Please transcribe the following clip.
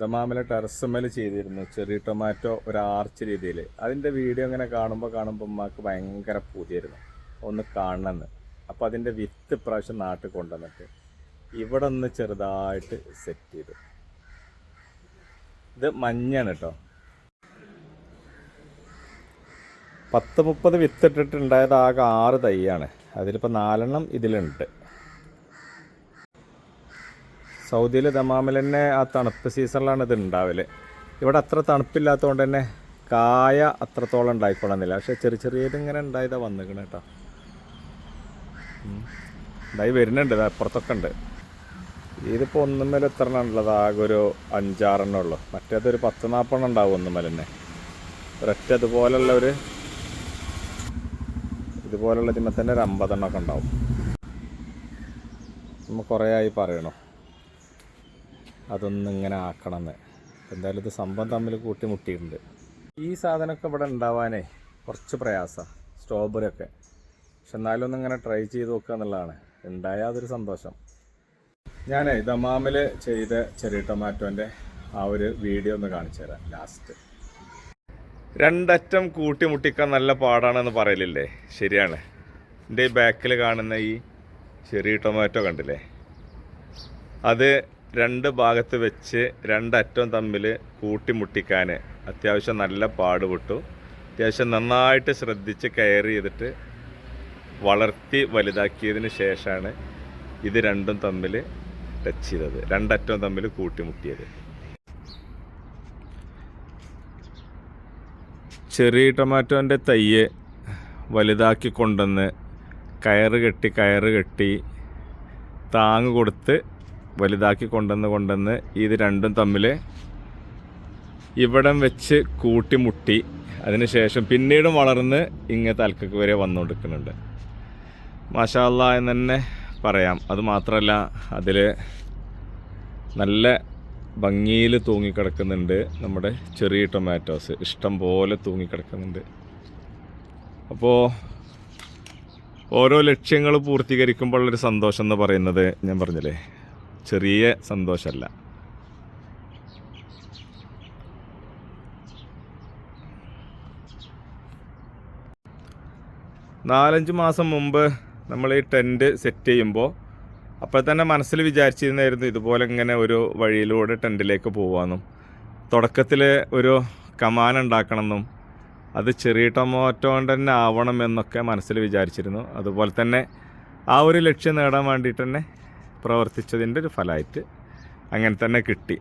ദമാമിലെ ടെറസുമ്മൽ ചെയ്തിരുന്നു ചെറിയ ടൊമാറ്റോ ഒരു ആർച്ച് രീതിയിൽ. അതിൻ്റെ വീഡിയോ ഇങ്ങനെ കാണുമ്പോൾ ഉമ്മാക്ക് ഭയങ്കര പൂതിയായിരുന്നു ഒന്ന് കാണണമെന്ന്. അപ്പോൾ അതിൻ്റെ വിത്ത് ഇപ്രാവശ്യം നാട്ടിൽ കൊണ്ടുവന്നിട്ട് ഇവിടെ ഒന്ന് ചെറുതായിട്ട് സെറ്റ് ചെയ്തു. ഇത് മഞ്ഞാണ് കേട്ടോ. 10-30 വിത്ത് ഇട്ടിട്ടുണ്ടായത് ആകെ 6 തൈയാണ്. അതിലിപ്പോൾ 4 ഇതിലുണ്ട്. സൗദിയിൽ ദമാമിൽ തന്നെ ആ തണുപ്പ് സീസണിലാണ് ഇത് ഉണ്ടാവല്. ഇവിടെ അത്ര തണുപ്പില്ലാത്തതുകൊണ്ട് തന്നെ കായ അത്രത്തോളം ഉണ്ടായിക്കൊള്ളുന്നില്ല. പക്ഷേ ചെറിയതിങ്ങനെ ഉണ്ടായതാണ് വന്നിരിക്കണം കേട്ടോ. ഉണ്ടായി വരുന്നുണ്ട്, അപ്പുറത്തൊക്കെ ഉണ്ട്. ഇതിപ്പോൾ ഒന്നുമേൽ എത്ര ഉള്ളത്? ആകെ ഒരു 5-6 ഉള്ളൂ. മറ്റേതൊരു 10-40 ഉണ്ടാവും ഒന്നുമേൽ തന്നെ. ഒരൊറ്റ ഇതുപോലുള്ള ഇതിന്മേൽ തന്നെ ഒരു 50 ഉണ്ടാവും. നമ്മൾ കുറേ ആയി പറയണോ അതൊന്നും ഇങ്ങനെ ആക്കണമെന്ന്. എന്തായാലും ഇത് സംഭവം തമ്മിൽ കൂട്ടിമുട്ടിയിട്ടുണ്ട്. ഈ സാധനമൊക്കെ ഇവിടെ ഉണ്ടാവാനേ കുറച്ച് പ്രയാസമാണ്, സ്ട്രോബെറി ഒക്കെ. പക്ഷെ എന്നാലും ഒന്നിങ്ങനെ ട്രൈ ചെയ്ത് നോക്കുക എന്നുള്ളതാണ്. ഉണ്ടായാൽ അതൊരു സന്തോഷം. ഞാൻ ദമാമിൽ ചെയ്ത ചെറിയ ടൊമാറ്റോൻ്റെ ആ ഒരു വീഡിയോ ഒന്ന് കാണിച്ചു തരാം. ലാസ്റ്റ് രണ്ടറ്റം കൂട്ടിമുട്ടിക്കാൻ നല്ല പാടാണെന്ന് പറയലില്ലേ? ശരിയാണ്. എൻ്റെ ഈ ബാക്കിൽ കാണുന്ന ഈ ചെറിയ ടൊമാറ്റോ കണ്ടില്ലേ, അത് 2 ഭാഗത്ത് വെച്ച് 2 അറ്റം തമ്മിൽ കൂട്ടിമുട്ടിക്കാൻ അത്യാവശ്യം നല്ല പാടുപെട്ടു. അത്യാവശ്യം നന്നായിട്ട് ശ്രദ്ധിച്ച് കെയർ ചെയ്തിട്ട് വളർത്തി വലുതാക്കിയതിന് ശേഷമാണ് ഇത് രണ്ടും തമ്മിൽ ടച്ച് ചെയ്തത്, 2 അറ്റം തമ്മിൽ കൂട്ടിമുട്ടിയത്. ചെറിയ ടൊമാറ്റോൻ്റെ തയ്യ് വലുതാക്കി കൊണ്ടുവന്ന് കയറ് കെട്ടി താങ്ങ് കൊടുത്ത് വലുതാക്കി കൊണ്ടുവന്ന് ഇത് രണ്ടും തമ്മിൽ ഇവിടം വെച്ച് കൂട്ടിമുട്ടി. അതിനുശേഷം പിന്നീടും വളർന്ന് ഇങ്ങ് തലക്കൊക്കെ വരെ വന്നുകൊണ്ടിരിക്കുന്നുണ്ട്. മാഷാ അല്ലാ എന്ന് തന്നെ പറയാം. അതുമാത്രമല്ല, അതിൽ നല്ല ഭംഗിയിൽ തൂങ്ങിക്കിടക്കുന്നുണ്ട് നമ്മുടെ ചെറിയ ടൊമാറ്റോസ്. ഇഷ്ടം പോലെ തൂങ്ങിക്കിടക്കുന്നുണ്ട്. അപ്പോൾ ഓരോ ലക്ഷ്യങ്ങൾ പൂർത്തീകരിക്കുമ്പോഴുള്ളൊരു സന്തോഷം എന്ന് പറയുന്നത് ഞാൻ പറഞ്ഞില്ലേ, ചെറിയ സന്തോഷമല്ല. നാലഞ്ച് മാസം മുമ്പ് നമ്മൾ ഈ ടെൻറ്റ് സെറ്റ് ചെയ്യുമ്പോൾ അപ്പോൾ തന്നെ മനസ്സിൽ വിചാരിച്ചിരുന്നായിരുന്നു ഇതുപോലെ ഇങ്ങനെ ഒരു വഴിയിലൂടെ ടെൻറ്റിലേക്ക് പോകാമെന്നും തുടക്കത്തിൽ ഒരു കമാൻ ഉണ്ടാക്കണമെന്നും അത് ചെറിയ ടൊമാറ്റോ കൊണ്ട് തന്നെ ആവണമെന്നൊക്കെ മനസ്സിൽ വിചാരിച്ചിരുന്നു. അതുപോലെ തന്നെ ആ ഒരു ലക്ഷ്യം നേടാൻ വേണ്ടിയിട്ട് തന്നെ പ്രവർത്തിച്ചതിൻ്റെ ഒരു ഫലമായിട്ട് അങ്ങനെ തന്നെ കിട്ടി.